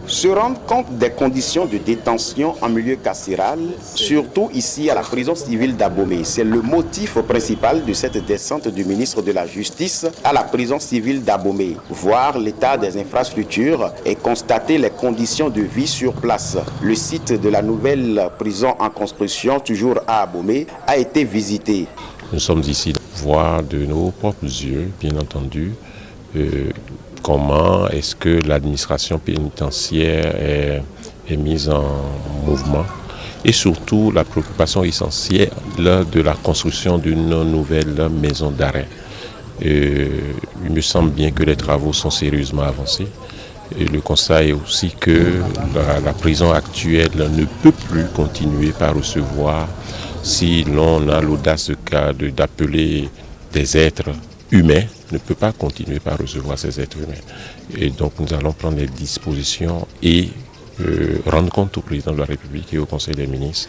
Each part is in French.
Se rendre compte des conditions de détention en milieu carcéral, surtout ici à la prison civile d'Abomey. C'est le motif principal de cette descente du ministre de la Justice à la prison civile d'Abomey. Voir l'état des infrastructures et constater les conditions de vie sur place. Le site de la nouvelle prison en construction, toujours à Abomey, a été visité. Nous sommes ici pour voir de nos propres yeux, bien entendu, comment est-ce que l'administration pénitentiaire est mise en mouvement et surtout la préoccupation essentielle de la construction d'une nouvelle maison d'arrêt. Il me semble bien que les travaux sont sérieusement avancés. Et le constat est aussi que la prison actuelle ne peut plus continuer par recevoir, si l'on a l'audace d'appeler des êtres humains, ne peut pas continuer par recevoir ces êtres humains. Et donc nous allons prendre les dispositions et rendre compte au président de la République et au Conseil des ministres.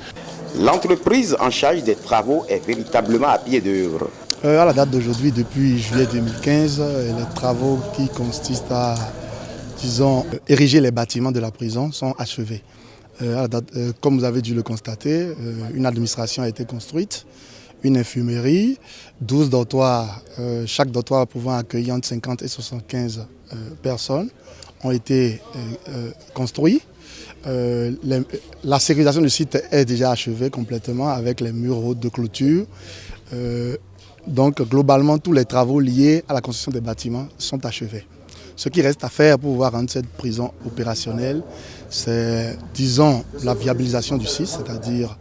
L'entreprise en charge des travaux est véritablement à pied d'œuvre. À la date d'aujourd'hui, depuis juillet 2015, les travaux qui consistent à, ériger les bâtiments de la prison sont achevés. Comme vous avez dû le constater, une administration a été construite, une infirmerie, 12 dortoirs, chaque dortoir pouvant accueillir entre 50 et 75 personnes ont été construits. La sécurisation du site est déjà achevée complètement avec les murs hauts de clôture. Donc globalement, tous les travaux liés à la construction des bâtiments sont achevés. Ce qui reste à faire pour pouvoir rendre cette prison opérationnelle, c'est, disons, la viabilisation du site, c'est-à-dire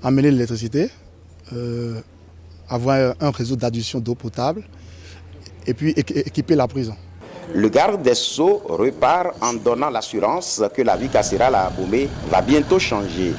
amener l'électricité, avoir un réseau d'adduction d'eau potable et puis équiper la prison. Le garde des Sceaux repart en donnant l'assurance que la vie carcérale à Abomey va bientôt changer.